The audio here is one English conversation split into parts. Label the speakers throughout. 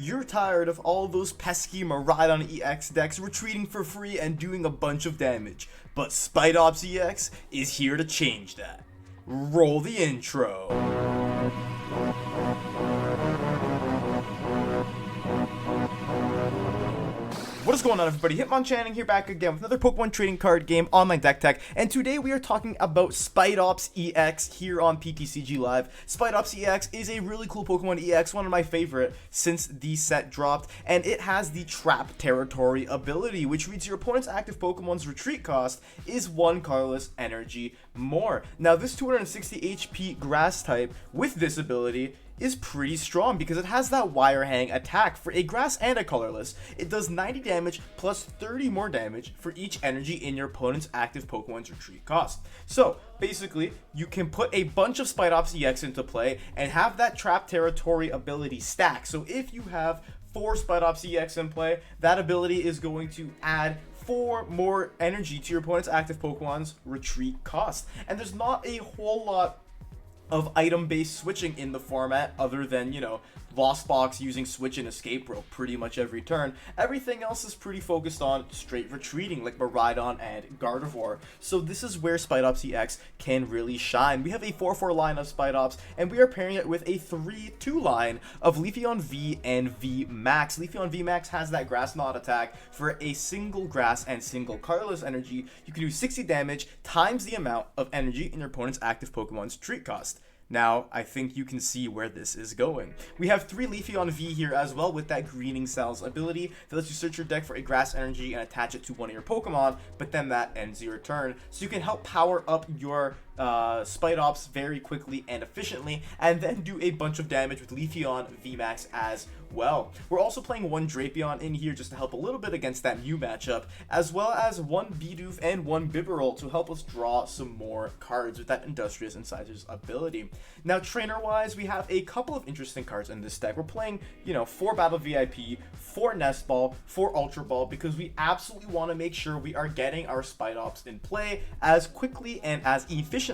Speaker 1: You're tired of all those pesky Miraidon EX decks retreating for free and doing a bunch of damage, but Spidops EX is here to change that. Roll the intro. What is going on, everybody? Hitmonchanning here, back again with another Pokemon trading card game, online deck tech, and today we are talking about Spidops EX here on PTCG Live. Spidops EX is a really cool Pokemon EX, one of my favorite since the set dropped, and it has the Trap Territory ability, which reads your opponent's active Pokemon's retreat cost is 1 colorless energy more. Now, this 260 HP grass type with this ability is pretty strong because it has that wire hang attack for a grass and a colorless. It does 90 damage plus 30 more damage for each energy in your opponent's active Pokemon's retreat cost. So basically, you can put a bunch of Spidops EX into play and have that Trap Territory ability stack. So if you have 4 Spidops EX in play, that ability is going to add 4 more energy to your opponent's active Pokemon's retreat cost. And there's not a whole lot of item-based switching in the format other than, Lost Box using Switch and Escape Rope pretty much every turn. Everything else is pretty focused on straight retreating like Miraidon and Gardevoir. So this is where Spidops EX can really shine. We have a 4-4 line of Spidops, and we are pairing it with a 3-2 line of Leafeon V and V Max. Leafeon V Max has that Grass Knot attack for a single grass and single colorless energy. You can do 60 damage times the amount of energy in your opponent's active Pokemon's retreat cost. Now, I think you can see where this is going. We have 3 Leafeon V here as well with that Greening Cells ability that lets you search your deck for a grass energy and attach it to one of your Pokemon, but then that ends your turn. So you can help power up your Spidops very quickly and efficiently, and then do a bunch of damage with Leafeon VMAX as well. We're also playing 1 Drapion in here just to help a little bit against that Mew matchup, as well as 1 Bidoof and 1 Bibarel to help us draw some more cards with that Industrious Incisors ability. Now, trainer-wise, we have a couple of interesting cards in this deck. We're playing, 4 Battle VIP, 4 Nest Ball, 4 Ultra Ball, because we absolutely want to make sure we are getting our Spidops in play as quickly and as efficiently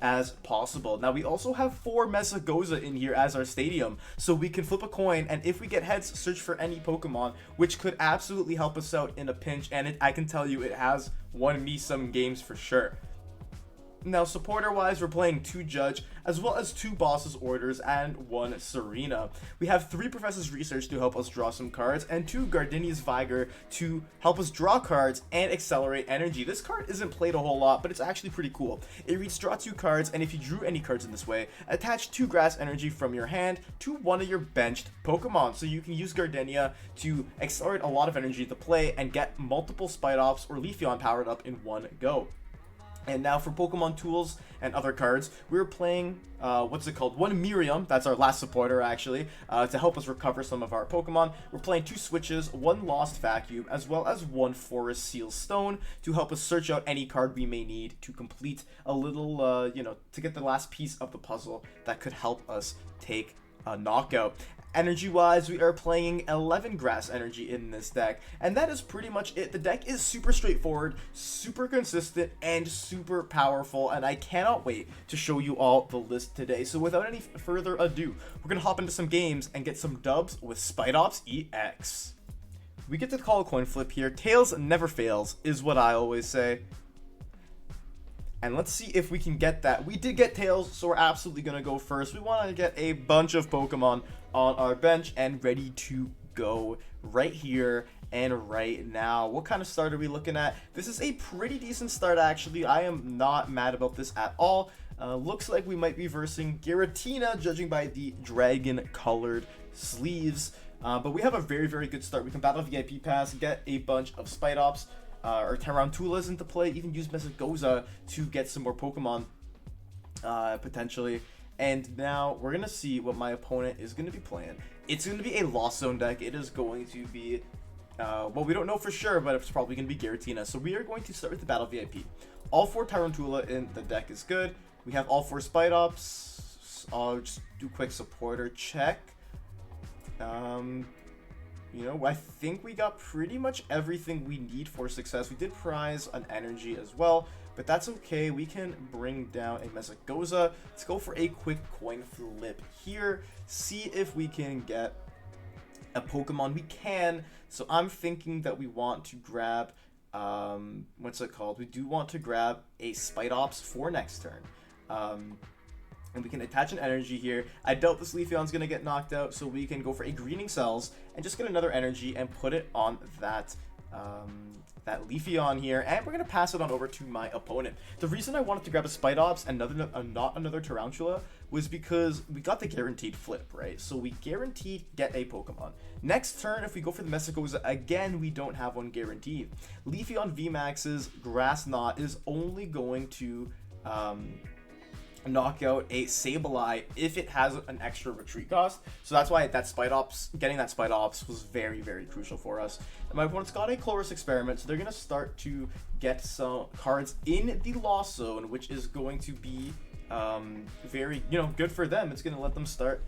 Speaker 1: as possible. Now, we also have 4 Mesagoza in here as our stadium, so we can flip a coin, and if we get heads, search for any Pokemon, which could absolutely help us out in a pinch, and I can tell you it has won me some games for sure. Now, supporter-wise, we're playing 2 Judge, as well as 2 Boss's Orders and 1 Serena. We have 3 Professor's Research to help us draw some cards, and 2 Gardenia's Vigor to help us draw cards and accelerate energy. This card isn't played a whole lot, but it's actually pretty cool. It reads draw 2 cards, and if you drew any cards in this way, attach 2 grass energy from your hand to one of your benched Pokemon. So you can use Gardenia to accelerate a lot of energy to play and get multiple Spidops or Leafeon powered up in one go. And now for Pokemon tools and other cards, we're playing, 1 Miriam, that's our last supporter actually, to help us recover some of our Pokemon. We're playing 2 Switches, 1 Lost Vacuum, as well as 1 Forest Seal Stone to help us search out any card we may need to complete a little, to get the last piece of the puzzle that could help us take a knockout. Energy-wise, we are playing 11 grass energy in this deck, and that is pretty much it. The deck is super straightforward, super consistent, and super powerful, and I cannot wait to show you all the list today. So without any further ado, we're going to hop into some games and get some dubs with Spidops EX. We get to call a coin flip here. Tails never fails, is what I always say. And let's see if we can get that. We did get Tails, so we're absolutely going to go first. We want to get a bunch of Pokemon on our bench and ready to go right here and right now. What kind of start are we looking at? This is a pretty decent start, actually. I am not mad about this at all. Looks like we might be versing Giratina, judging by the dragon-colored sleeves. But we have a very, very good start. We can battle VIP Pass, get a bunch of Spidops, or Tarantulas into play, even use Mesagoza to get some more Pokemon, potentially. And now we're going to see what my opponent is going to be playing. It's going to be a Lost Zone deck. It is going to be, well, we don't know for sure, but it's probably going to be Giratina. So we are going to start with the Battle VIP. All 4 Tarantula in the deck is good. We have all 4 Spidops. I'll just do quick supporter check. I think we got pretty much everything we need for success. We did prize an energy as well, but that's okay. We can bring down a Mesagoza. Let's go for a quick coin flip here. See if we can get a Pokemon, we can. So I'm thinking that we want to grab, what's it called? We do want to grab a Spidops for next turn. And we can attach an energy here. I doubt this Leafeon's going to get knocked out, so we can go for a Greening Cells and just get another energy and put it on that that Leafeon here, and we're going to pass it on over to my opponent. The reason I wanted to grab a Spidops and not another Tarantula was because we got the guaranteed flip, right? So we guaranteed get a Pokemon. Next turn, if we go for the Mesicoza, again, we don't have one guaranteed. Leafeon VMAX's Grass Knot is only going to knock out a Sableye if it has an extra retreat cost. So that's why that Spidops, getting that Spidops was very, very crucial for us. And my opponent's got a Colress Experiment, so they're going to start to get some cards in the Lost Zone, which is going to be very, good for them. It's going to let them start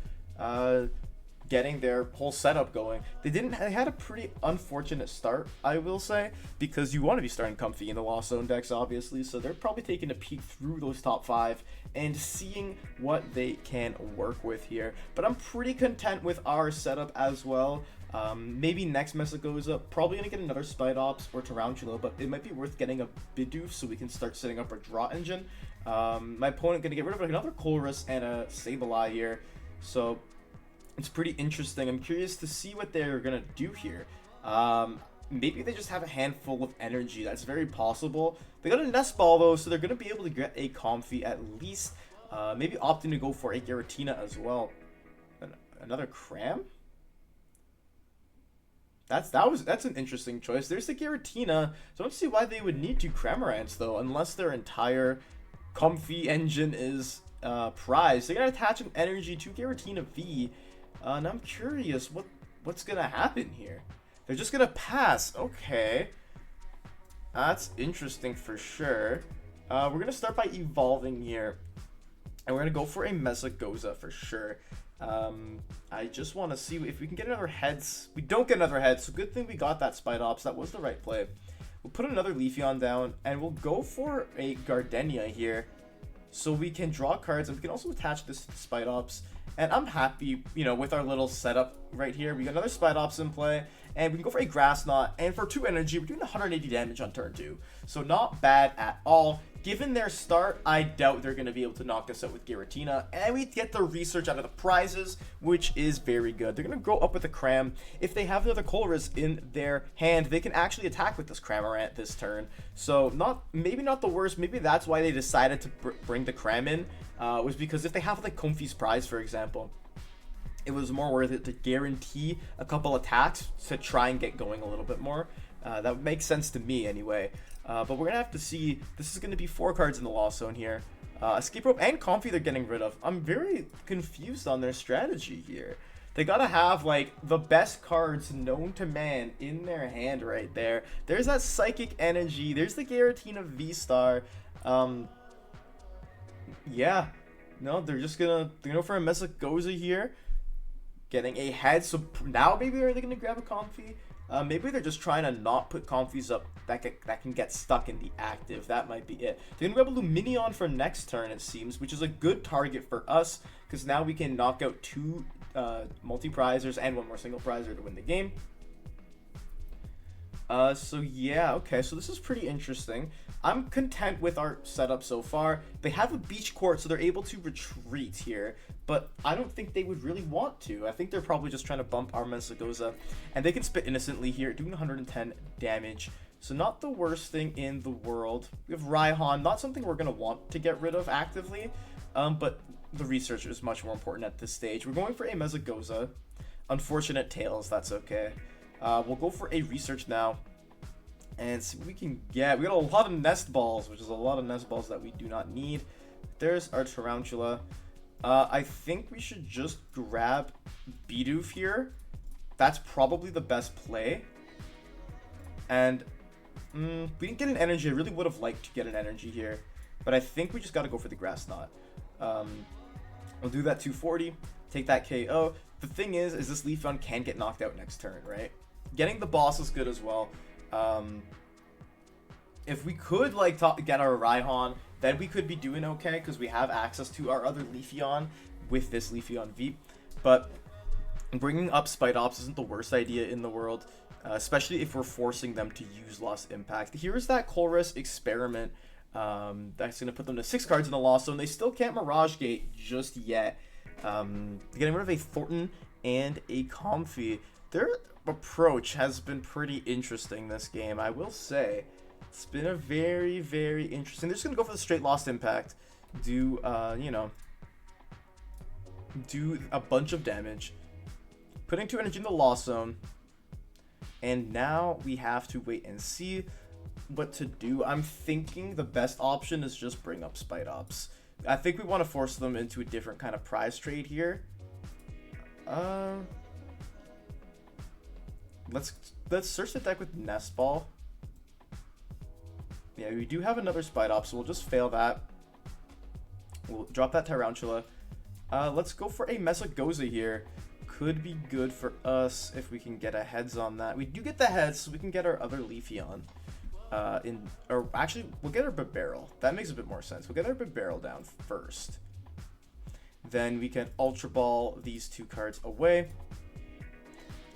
Speaker 1: getting their whole setup going. They had a pretty unfortunate start, I will say, because you want to be starting comfy in the Lost Zone decks, obviously, so they're probably taking a peek through those top 5 and seeing what they can work with here. But I'm pretty content with our setup as well. Maybe next Mesicoza, probably going to get another Spidops or Tarantula, but it might be worth getting a Bidoof so we can start setting up our draw engine. My opponent going to get rid of another Colress and a Sableye here, so it's pretty interesting. I'm curious to see what they're going to do here. Maybe they just have a handful of energy. That's very possible. They got a Nest Ball, though, so they're going to be able to get a Comfy at least. Maybe opting to go for a Giratina as well. Another Cram? That's an interesting choice. There's the Giratina. So I don't see why they would need 2 Cramorants, though, unless their entire Comfy engine is prized. They're going to attach an energy to Giratina V. And I'm curious what's going to happen here. They're just going to pass. Okay. That's interesting for sure. We're going to start by evolving here. And we're going to go for a Mesicoza for sure. I just want to see if we can get another Heads. We don't get another Head, so good thing we got that Spidops. That was the right play. We'll put another Leafeon down, and we'll go for a Gardenia here. So we can draw cards, and we can also attach this to Spidops. And I'm happy, with our little setup right here. We got another Spidops in play, and we can go for a Grass Knot. And for 2 energy, we're doing 180 damage on turn 2. So not bad at all. Given their start, I doubt they're going to be able to knock us out with Giratina. And we get the research out of the prizes, which is very good. They're going to go up with a Cram. If they have another Colress in their hand, they can actually attack with this Cramorant this turn. So maybe not the worst. Maybe that's why they decided to bring the Cram in. Was because if they have like Comfy's prize, for example, it was more worth it to guarantee a couple attacks to try and get going a little bit more. That makes sense to me anyway. But we're going to have to see. This is going to be 4 cards in the Lost Zone here. Escape Rope and Comfy they're getting rid of. I'm very confused on their strategy here. They got to have like the best cards known to man in their hand right there. There's that Psychic Energy. There's the Giratina VSTAR. Yeah. No, they're going to go for a Mesicoza here. Getting a Head. So now maybe are they going to grab a Comfy? Maybe they're just trying to not put Comfys up that can get stuck in the active. That might be it. They're going to grab a Luminion for next turn, it seems, which is a good target for us because now we can knock out 2 multi-prizers and 1 more single prizer to win the game. So yeah, okay, so this is pretty interesting. I'm content with our setup so far. They have a Beach Court, so they're able to retreat here, but I don't think they would really want to. I think they're probably just trying to bump our Mesicoza, and they can spit innocently here, doing 110 damage. So not the worst thing in the world. We have Raihan, not something we're going to want to get rid of actively, but the research is much more important at this stage. We're going for a Mesicoza. Unfortunate Tails, that's okay. We'll go for a research now and see what we can get. We got a lot of Nest Balls, which is a lot of Nest Balls that we do not need. There's our Tarantula. I think we should just grab Bidoof here. That's probably the best play. And we didn't get an energy. I really would have liked to get an energy here, but I think we just got to go for the Grass Knot. We'll do that 240, take that KO. The thing is this Leafeon can get knocked out next turn, right? Getting the boss is good as well. If we could get our Raihan, then we could be doing okay because we have access to our other Leafeon with this Leafeon V. But Bringing up Spidops isn't the worst idea in the world, especially if we're forcing them to use Lost Impact. Here's that Colress experiment. That's going to put them to 6 cards in the Lost Zone. They still can't Mirage Gate just yet. Getting rid of a Thornton and a Comfey. Their approach has been pretty interesting this game, I will say. It's been a very, very interesting. They're just going to go for the straight Lost Impact. Do, you know, do a bunch of damage. Putting 2 energy in the Lost Zone. And now we have to wait and see what to do. I'm thinking the best option is just bring up Spidops. I think we want to force them into a different kind of prize trade here. Let's search the deck with Nest Ball. Yeah, we do have another Spidops, so we'll just fail that. We'll drop that Tarantula. Let's go for a Mesagoza here. Could be good for us if we can get a heads on that. We do get the heads, so we can get our other Leafeon. Or actually, we'll get our Bibarel. That makes a bit more sense. We'll get our Bibarel down first. Then we can Ultra Ball these 2 cards away.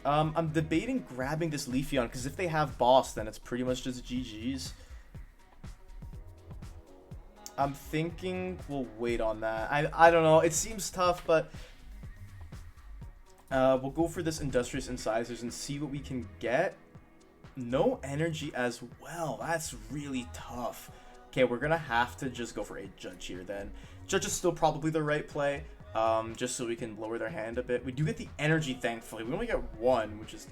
Speaker 1: I'm debating grabbing this Leafeon, because if they have Boss, then it's pretty much just GG's. I'm thinking we'll wait on that. I don't know. It seems tough, but we'll go for this Industrious Incisors and see what we can get. No energy as well. That's really tough. Okay, we're going to have to just go for a Judge here then. Judge is still probably the right play, just so we can lower their hand a bit. We do get the energy, thankfully. We only get 1, which is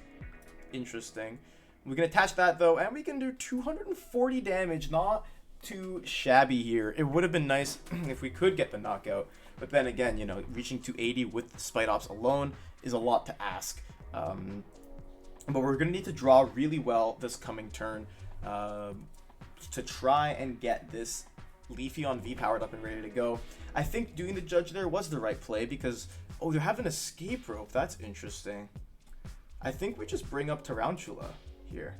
Speaker 1: interesting. We can attach that, though, and we can do 240 damage. Not too shabby here. It would have been nice if we could get the knockout. But then again, you know, reaching 280 with Spidops alone is a lot to ask. But we're going to need to draw really well this coming turn to try and get this Leafeon V powered up and ready to go. I think doing the Judge there was the right play because, oh, they're having Escape Rope. That's interesting. I think we just bring up Tarantula here.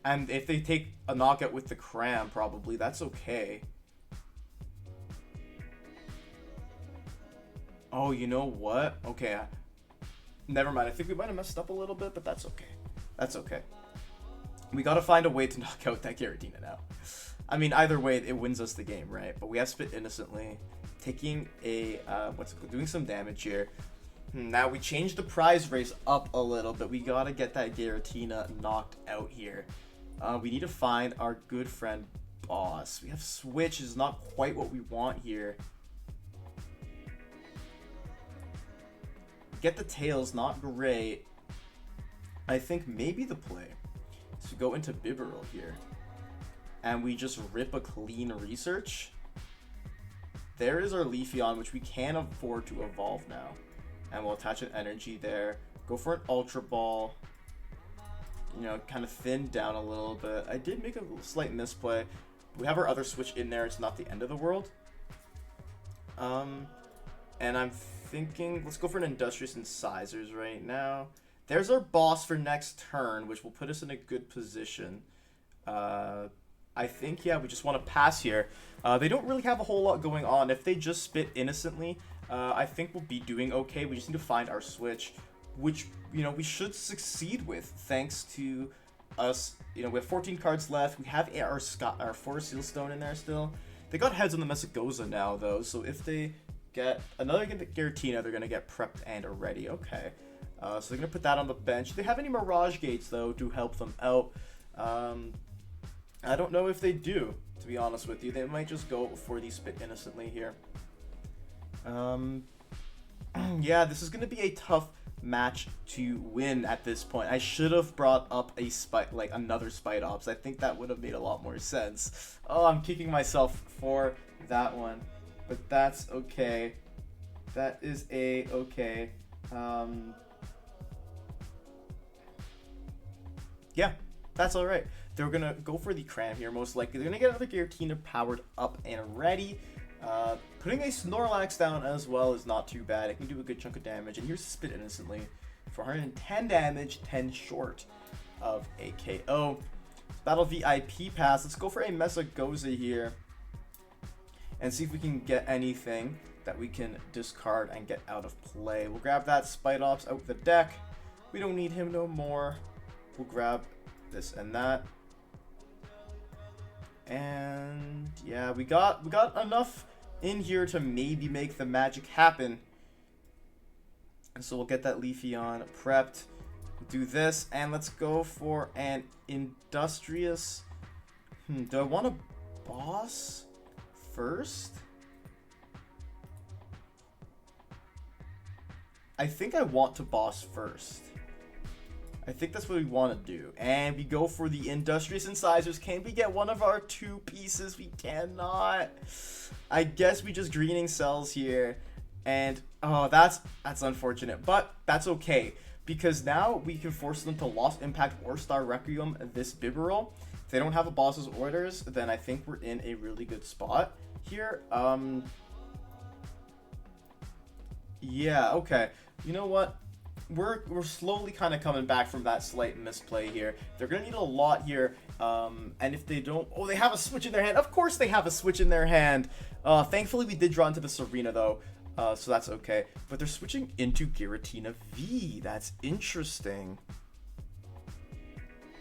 Speaker 1: And if they take a knockout with the Cram, probably, that's okay. Oh, you know what? Okay, never mind. I think we might have messed up a little bit, but that's okay. That's okay. We gotta find a way to knock out that Giratina now. I mean, either way, it wins us the game, right? But we have Spit Innocently, taking a, doing some damage here. Now we changed the prize race up a little, but we gotta get that Giratina knocked out here. We need to find our good friend Boss. We have Switch, is not quite what we want here. Get the Tails, not great. I think maybe the play is to go into Bibarel here. And we just rip a clean Research. There is our Leafeon, which we can afford to evolve now. And we'll attach an energy there. Go for an Ultra Ball. You know, kind of thin down a little bit. I did make a slight misplay. We have our other Switch in there. It's not the end of the world. And I'm thinking, let's go for an Industrious Incisors right now. There's our Boss for next turn, which will put us in a good position. I think, yeah, we just want to pass here. They don't really have a whole lot going on. If they just Spit Innocently, I think we'll be doing okay. We just need to find our Switch, which, you know, we should succeed with thanks to us. You know, we have 14 cards left. We have our Forest Seal Stone in there still. They got heads on the Mesagoza now, though, so if they get another Giratina, they're going to get prepped and ready. Okay. So they're going to put that on the bench. Do they have any Mirage Gates, though, to help them out? I don't know if they do, to be honest with you. They might just go for the Spit Innocently here. Yeah, this is going to be a tough match to win at this point. I should have brought up another Spidops. I think that would have made a lot more sense. Oh, I'm kicking myself for that one. But that's okay. That is okay. Yeah, that's alright. They're going to go for the Cram here, most likely. They're going to get another Giratina powered up and ready. Putting a Snorlax down as well is not too bad. It can do a good chunk of damage. And here's Spit Innocently for 110 damage, 10 short of a KO. Battle VIP pass. Let's go for a Mesagoza here and see if we can get anything. that we can discard and get out of play. We'll grab that Spidops out the deck. We don't need him no more. We'll grab this and that. And yeah, we got enough in here to maybe make the magic happen. And so we'll get that Leafeon prepped. Do this, and let's go for an Industrious. Do I want a boss first? I think I want to boss first. I think that's what we want to do. And we go for the Industrious Incisors. Can we get one of our 2 pieces? We cannot. I guess we just greening cells here. And, oh, that's unfortunate. But that's okay. Because now we can force them to Lost Impact or Star Requiem this Bibarel. If they don't have a boss's orders, then I think we're in a really good spot here. Yeah, okay. You know what? We're slowly kind of coming back from that slight misplay here. They're going to need a lot here. And if they don't... Oh, they have a switch in their hand. Of course they have a switch in their hand. Thankfully, we did draw into the Serena, though. So that's okay. But they're switching into Giratina V. That's interesting.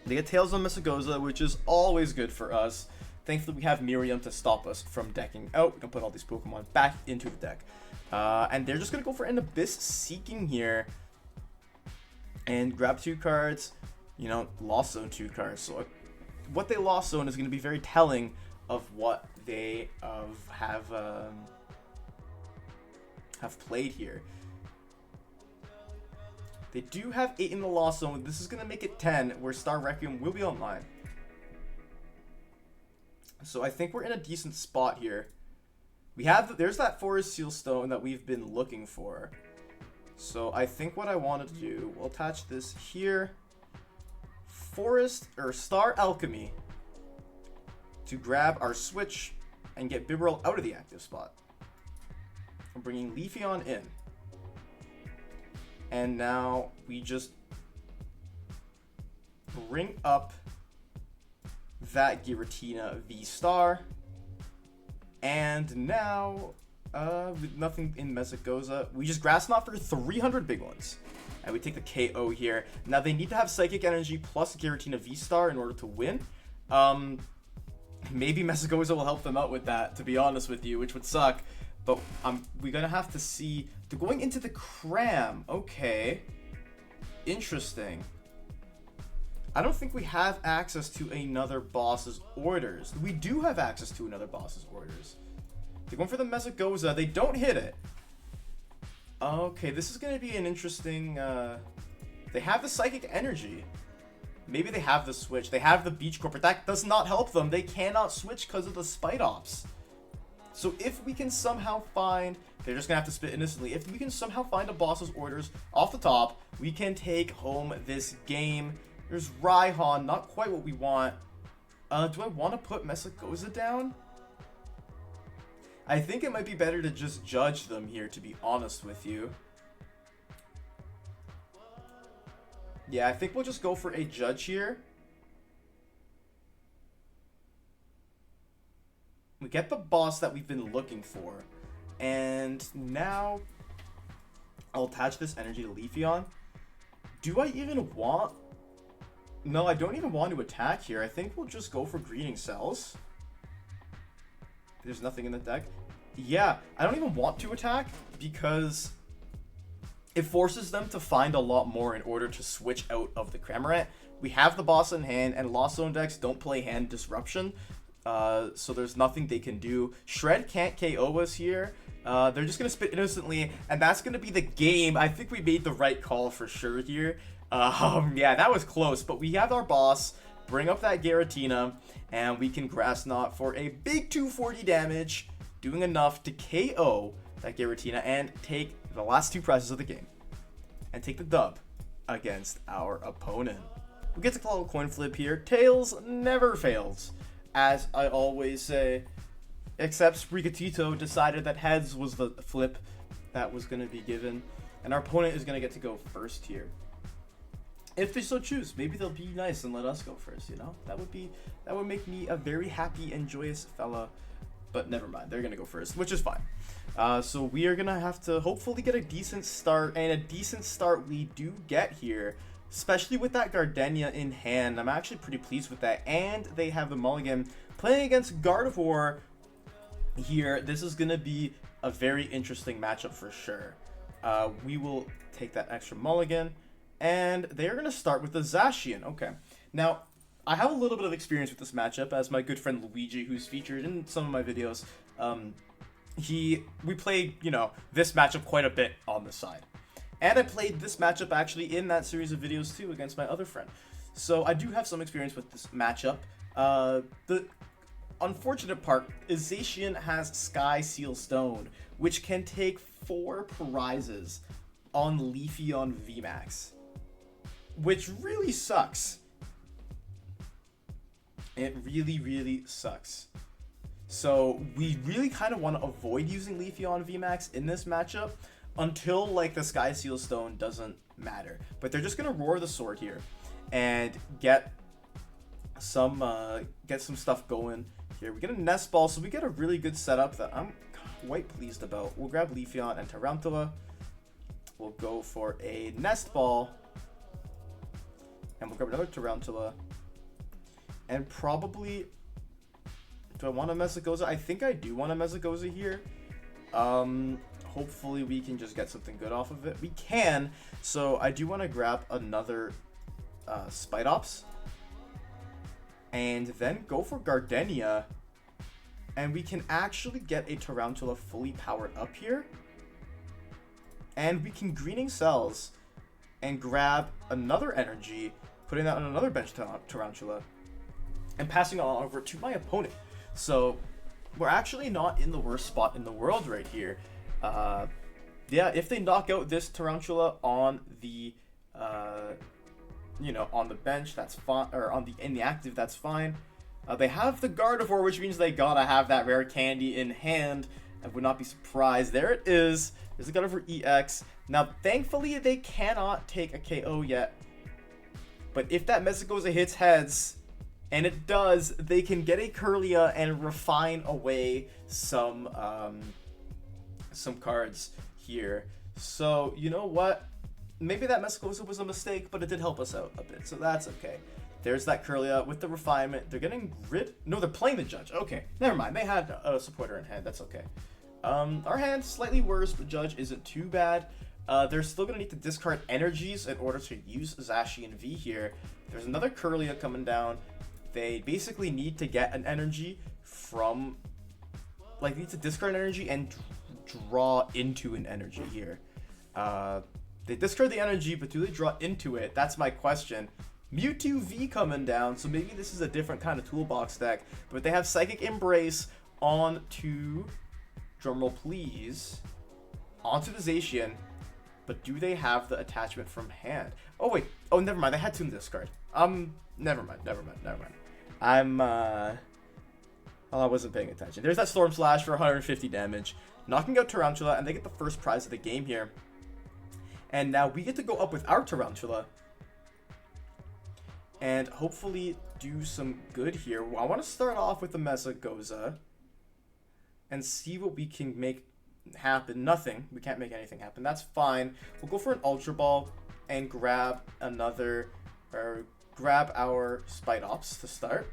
Speaker 1: They get Tails on Mesagoza, which is always good for us. Thankfully, we have Miriam to stop us from decking out. We can put all these Pokemon back into the deck. And they're just going to go for an Abyss Seeking here. And grab 2 cards. You know, Lost Zone 2 cards. So what they Lost Zone is going to be very telling of what they have played here. They do have 8 in the Lost Zone. This is going to make it 10, where Star Requiem will be online. So I think we're in a decent spot here. There's that Forest Seal Stone that we've been looking for. So I think what I wanted to do, we'll attach this here. Star Alchemy to grab our switch and get Bibarel out of the active spot. I'm bringing Leafeon in. And now we just bring up that Giratina VSTAR. And now, with nothing in Mesagoza, we just Grass Knot for 300 big ones. And we take the KO here. Now they need to have Psychic Energy plus Giratina VSTAR in order to win. Maybe Mesagoza will help them out with that, to be honest with you, which would suck. But we're going to have to see. They're going into the Cram. Okay. Interesting. I don't think we have access to another boss's orders. We do have access to another boss's orders. They're going for the Mesagoza. They don't hit it. Okay, this is going to be an interesting... They have the Psychic Energy. Maybe they have the switch. They have the Beach Core, but that does not help them. They cannot switch because of the Spidops. So if we can somehow find... They're just going to have to spit innocently. If we can somehow find a boss's orders off the top, we can take home this game. There's Raihan, not quite what we want. Do I want to put Mesagoza down? I think it might be better to just judge them here, to be honest with you. Yeah, I think we'll just go for a judge here. We get the boss that we've been looking for. And now I'll attach this energy to Leafeon. Do I even want... No, I don't even want to attack here. I think we'll just go for greening cells. There's nothing in the deck. Yeah, I don't even want to attack because it forces them to find a lot more in order to switch out of the Cramorant. We have the boss in hand, and Lost Zone decks don't play hand disruption. So there's nothing they can do. Shred can't KO us here. They're just going to spit innocently, and that's going to be the game. I think we made the right call for sure here. Yeah, that was close, but we have our boss. Bring up that Giratina, and we can Grass Knot for a big 240 damage, doing enough to KO that Giratina and take the last 2 prizes of the game. And take the dub against our opponent. We get to call a coin flip here. Tails never fails, as I always say. Except Sprigatito decided that heads was the flip that was going to be given. And our opponent is going to get to go first here. If they so choose, maybe they'll be nice and let us go first, you know? That would make me a very happy and joyous fella. But never mind, they're going to go first, which is fine. So we are gonna have to hopefully get a decent start, and a decent start we do get here, especially with that Gardenia in hand. I'm actually pretty pleased with that, and they have the mulligan playing against Gardevoir here. This is gonna be a very interesting matchup for sure. We will take that extra mulligan, and they are gonna start with the Zacian. Okay, now I have a little bit of experience with this matchup, as my good friend Luigi, who's featured in some of my videos, we played, you know, this matchup quite a bit on the side. And I played this matchup actually in that series of videos too against my other friend. So I do have some experience with this matchup. The unfortunate part is Zacian has Sky Seal Stone, which can take 4 prizes on Leafeon VMAX, which really sucks. It really sucks. So we really kind of want to avoid using Leafeon VMAX in this matchup until like the Sky Seal Stone doesn't matter. But they're just gonna roar the sword here and get some stuff going here. We get a Nest Ball, so we get a really good setup that I'm quite pleased about. We'll grab Leafeon and Tarantula. We'll go for a Nest Ball, and we'll grab another Tarantula, and probably. Do I want a Mesagoza? I think I do want a Mesagoza here. Hopefully we can just get something good off of it. We can. So I do want to grab another Spidops. And then go for Gardenia. And we can actually get a Tarantula fully powered up here. And we can Greening Cells and grab another energy, putting that on another bench Tarantula, and passing it on over to my opponent. So we're actually not in the worst spot in the world right here. Yeah, if they knock out this Tarantula on the, on the bench, that's fine, or in the active, that's fine. They have the Gardevoir, which means they gotta have that rare candy in hand. I would not be surprised. There it is. There's a Gardevoir EX. Now, thankfully, they cannot take a KO yet. But if that Mesagoza hits heads, and it does, they can get a Kirlia and refine away some cards here. So, you know what? Maybe that Mesagoza was a mistake, but it did help us out a bit, so that's okay. There's that Kirlia with the refinement. They're getting rid... No, they're playing the Judge. Okay, never mind. They had a supporter in hand. That's okay. Our hand's slightly worse, but Judge isn't too bad. They're still going to need to discard energies in order to use Zacian V here. There's another Kirlia coming down. They basically need to get an energy from... Like, they need to discard an energy and draw into an energy here. They discard the energy, but do they draw into it? That's my question. Mewtwo V coming down, so maybe this is a different kind of toolbox deck. But they have Psychic Embrace onto... Drumroll please. Onto the Zacian. But do they have the attachment from hand? Oh, wait. Oh, never mind. They had to discard. Never mind. I wasn't paying attention. There's that Storm Slash for 150 damage. Knocking out Tarantula, and they get the first prize of the game here. And now we get to go up with our Tarantula. And hopefully do some good here. I want to start off with the Mesagoza. And see what we can make happen. Nothing. We can't make anything happen. That's fine. We'll go for an Ultra Ball and grab our Spidops to start.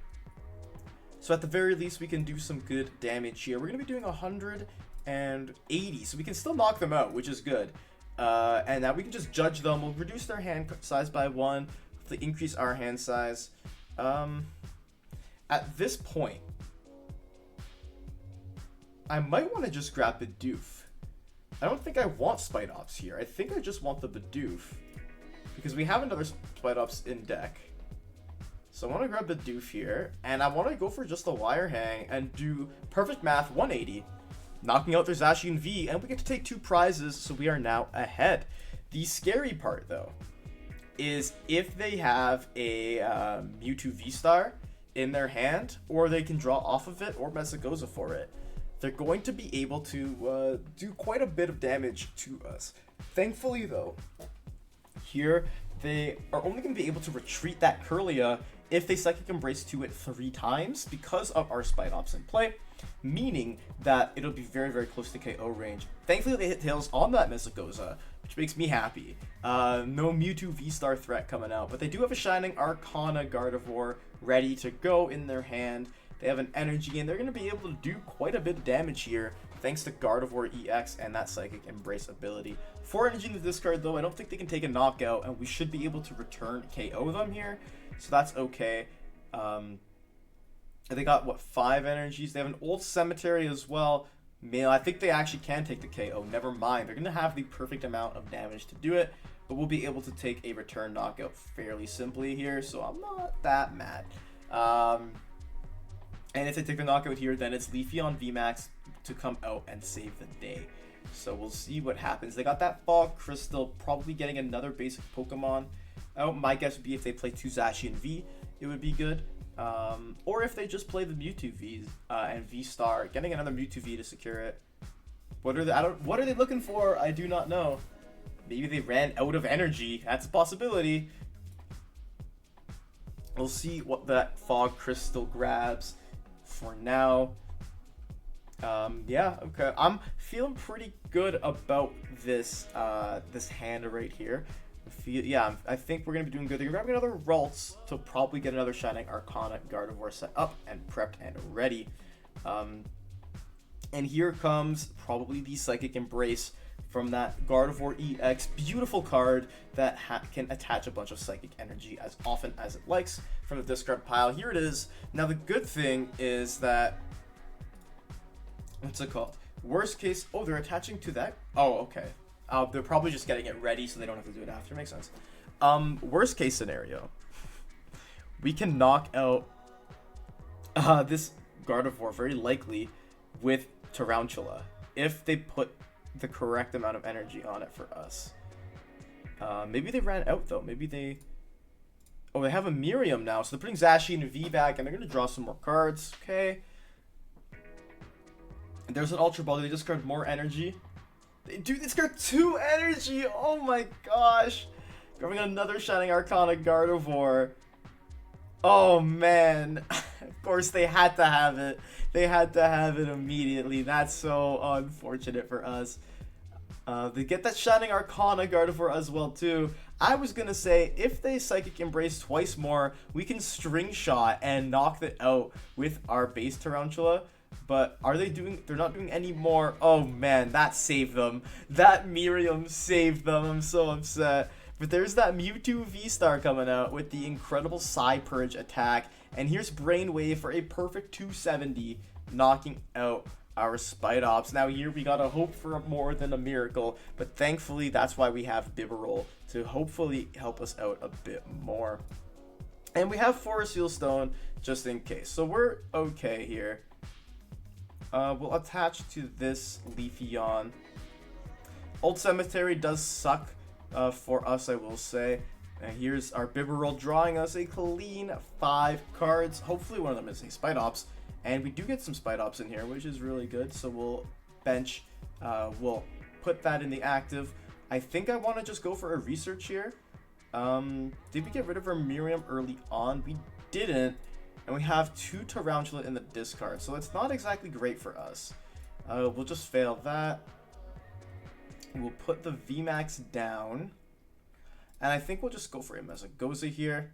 Speaker 1: So at the very least, we can do some good damage here. We're going to be doing 180, so we can still knock them out, which is good. And now we can just judge them. We'll reduce their hand size by 1 to increase our hand size. At this point, I might want to just grab Bidoof. I don't think I want Spidops here. I think I just want the Bidoof, because we have another Spidops in deck. So I want to grab Bidoof here, and I want to go for just the Wire Hang and do Perfect Math 180, knocking out their Zacian V, and we get to take 2 prizes, so we are now ahead. The scary part, though, is if they have a Mewtwo VSTAR in their hand, or they can draw off of it, or Mesagoza for it, they're going to be able to do quite a bit of damage to us. Thankfully, though, here they are only going to be able to retreat that Kirlia if they Psychic Embrace to it 3 times because of our Spidops in play, meaning that it'll be very, very close to KO range. Thankfully, they hit Tails on that Mesagoza, which makes me happy. No Mewtwo V-Star threat coming out, but they do have a Shining Arcana Gardevoir ready to go in their hand. They have an Energy, and they're going to be able to do quite a bit of damage here, thanks to Gardevoir EX and that Psychic Embrace ability. 4 Energy in the discard, though. I don't think they can take a knockout, and we should be able to return KO them here, so that's okay. They got, what, 5 energies? They have an Old Cemetery as well. Man, I think they actually can take the KO. Never mind. They're going to have the perfect amount of damage to do it, but we'll be able to take a return knockout fairly simply here, so I'm not that mad. And if they take the knockout here, then it's Leafeon VMAX to come out and save the day. So we'll see what happens. They got that Fog Crystal, probably getting another basic Pokemon out. My guess would be if they play 2 Zacian V, it would be good. Or if they just play the Mewtwo V and V-Star, getting another Mewtwo V to secure it. What are they looking for? I do not know. Maybe they ran out of energy. That's a possibility. We'll see what that Fog Crystal grabs. For now, yeah, okay. I'm feeling pretty good about this this hand right here. I think we're gonna be doing good. They're grabbing another Ralts to probably get another Shining Arcana Gardevoir set up and prepped and ready. And here comes probably the Psychic Embrace from that Gardevoir EX. Beautiful card that can attach a bunch of Psychic Energy as often as it likes from the discard pile. Here it is. Now the good thing is that, what's it called? Worst case, oh, they're attaching to that? Oh, okay. They're probably just getting it ready so they don't have to do it after. Makes sense. Worst case scenario, we can knock out this Gardevoir very likely with Tarantula if they put the correct amount of energy on it for us. Maybe they ran out though. Maybe they... Oh, they have a Miriam now, so they're putting Zacian V back, and they're going to draw some more cards. Okay. And there's an Ultra Ball. They discard more energy. They do discard 2 energy! Oh my gosh! Grabbing another Shining Arcana Gardevoir. Oh man. Of course they had to have it. They had to have it immediately. That's so unfortunate for us. They get that Shining Arcana Gardevoir as well too. I was gonna say, if they Psychic Embrace twice more, we can String Shot and knock it out with our base Tarantula. But are they doing... They're not doing any more. Oh man, that saved them. That Miriam saved them. I'm so upset. But there's that Mewtwo V-Star coming out with the incredible Psy Purge attack. And here's Brainwave for a perfect 270, knocking out our Spidops. Now here we gotta hope for more than a miracle, but thankfully that's why we have Bibarel to hopefully help us out a bit more. And we have Forest Seal Stone just in case. So we're okay here. We'll attach to this Leafeon. Old Cemetery does suck for us, I will say. And here's our Bibarel drawing us a clean 5 cards. Hopefully one of them is a Spidops. And we do get some Spidops in here, which is really good. So we'll bench, we'll put that in the active. I think I want to just go for a research here. Did we get rid of our Miriam early on? We didn't. And we have 2 Tarantula in the discard. So it's not exactly great for us. We'll just fail that. We'll put the VMAX down. And I think we'll just go for a Mesagoza here.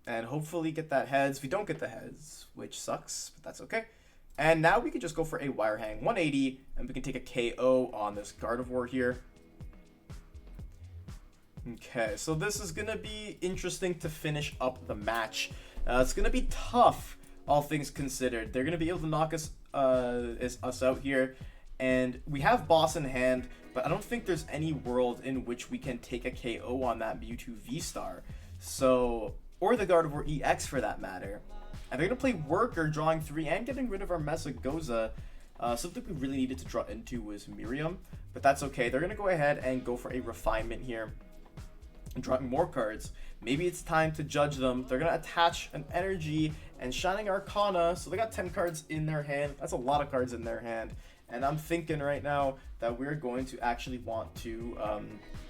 Speaker 1: And hopefully get that heads. We don't get the heads, which sucks, but that's okay. And now we can just go for a Wire Hang 180, and we can take a KO on this Gardevoir here. Okay, so this is going to be interesting to finish up the match. It's going to be tough, all things considered. They're going to be able to knock us out here. And we have Boss in hand, but I don't think there's any world in which we can take a KO on that Mewtwo V-Star. So... or the Gardevoir EX for that matter. And they're going to play Worker, drawing 3 and getting rid of our Mesagoza. Something we really needed to draw into was Miriam, but that's okay. They're going to go ahead and go for a Refinement here. And drawing more cards. Maybe it's time to judge them. They're going to attach an Energy and Shining Arcana, so they got 10 cards in their hand. That's a lot of cards in their hand. And I'm thinking right now that we're going to actually want to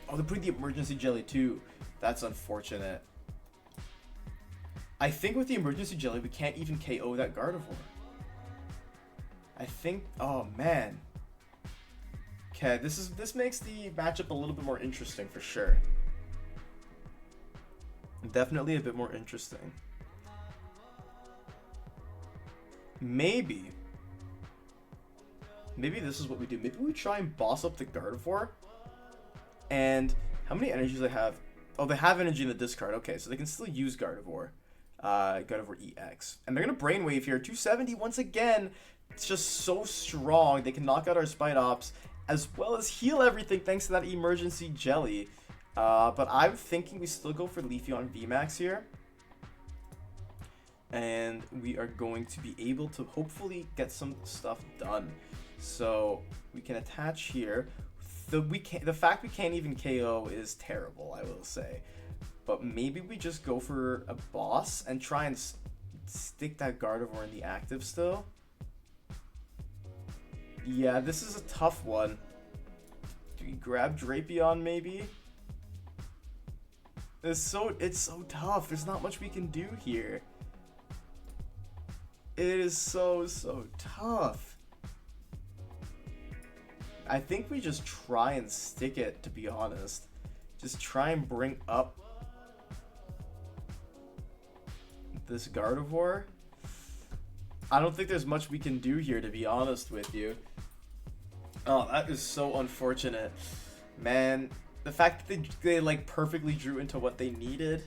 Speaker 1: Oh, they're putting the emergency jelly too. That's unfortunate. I think with the emergency jelly, we can't even KO that Gardevoir. I think, oh man. Okay, this makes the matchup a little bit more interesting for sure. Definitely a bit more interesting. Maybe this is what we do. Maybe we try and boss up the Gardevoir. And how many energies they have? Oh, they have energy in the discard. Okay, so they can still use Gardevoir. Gardevoir EX. And they're going to Brainwave here. 270 once again. It's just so strong. They can knock out our Spidops as well as heal everything thanks to that emergency jelly. But I'm thinking we still go for Leafeon VMAX here. And we are going to be able to hopefully get some stuff done. So we can attach here. The fact we can't even KO is terrible, I will say. But maybe we just go for a boss and try and stick that Gardevoir in the active still. Yeah, this is a tough one. Do we grab Drapion maybe? It's so tough. There's not much we can do here. It is so tough. I think we just try and stick it, to be honest. Just try and bring up this Gardevoir. I don't think there's much we can do here, to be honest with you. Oh, that is so unfortunate. Man, the fact that they like perfectly drew into what they needed.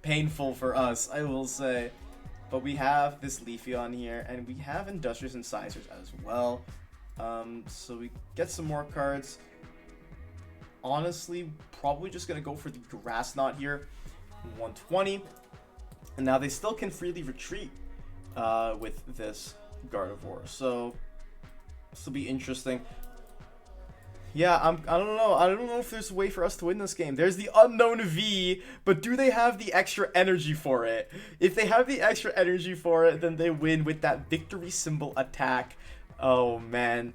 Speaker 1: Painful for us, I will say. But we have this Leafeon here, and we have Industrious Incisors as well. So we get some more cards. Honestly, probably just going to go for the Grass Knot here. 120. And now they still can freely retreat with this Gardevoir. So this will be interesting. Yeah, I don't know. I don't know if there's a way for us to win this game. There's the unknown V, but do they have the extra energy for it? If they have the extra energy for it, then they win with that victory symbol attack. Oh, man.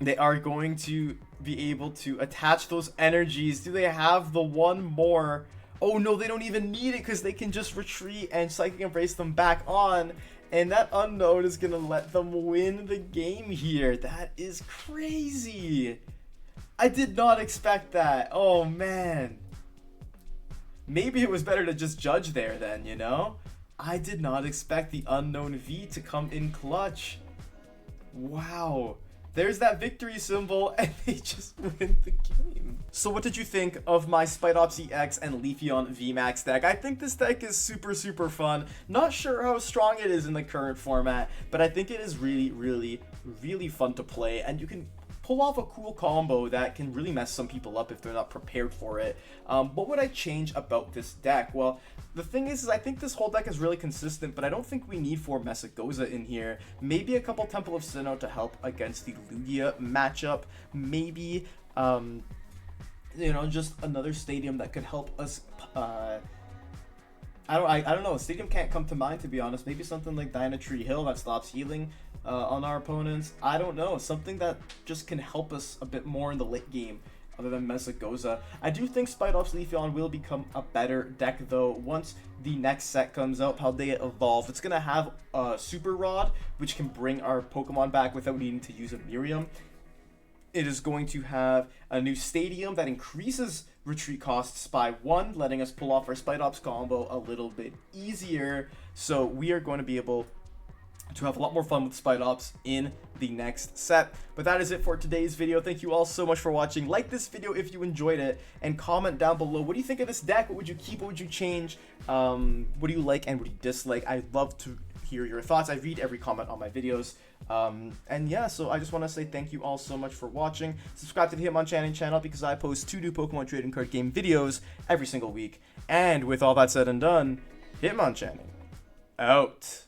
Speaker 1: They are going to be able to attach those energies. Do they have the one more? Oh, no, they don't even need it because they can just retreat and Psychic Embrace them back on. And that unknown is going to let them win the game here. That is crazy. I did not expect that. Oh, man. Maybe it was better to just judge there then, you know? I did not expect the unknown V to come in clutch. Wow. There's that victory symbol, and they just win the game. So what did you think of my Spidops EX and Leafeon VMAX deck? I think this deck is super fun. Not sure how strong it is in the current format, but I think it is really fun to play, and you can pull off a cool combo that can really mess some people up if they're not prepared for it. What would I change about this deck? Well, the thing is I think this whole deck is really consistent, but I don't think we need 4 Mesagoza in here. Maybe a couple Temple of Sinnoh to help against the Lugia matchup. Maybe, you know, just another stadium that could help us. I don't know. A stadium can't come to mind, to be honest. Maybe something like Dynatree Hill that stops healing on our opponents. I don't know. Something that just can help us a bit more in the late game other than Mesagoza. I do think Spidops Leafeon will become a better deck, though, once the next set comes out, Paldea Evolve. It's going to have a Super Rod, which can bring our Pokemon back without needing to use a Miriam. It is going to have a new stadium that increases retreat costs by 1, letting us pull off our Spidops combo a little bit easier. So we are going to be able to have a lot more fun with Spidops in the next set. But that is it for today's video. Thank you all so much for watching. Like this video if you enjoyed it, and comment down below, what do you think of this deck? What would you keep? What would you change? What do you like and what do you dislike? I'd love to hear your thoughts. I read every comment on my videos. And yeah, so I just want to say thank you all so much for watching. Subscribe to the Hitmonchanning channel because I post 2 new Pokemon trading card game videos every single week. And with all that said and done, Hitmonchanning out.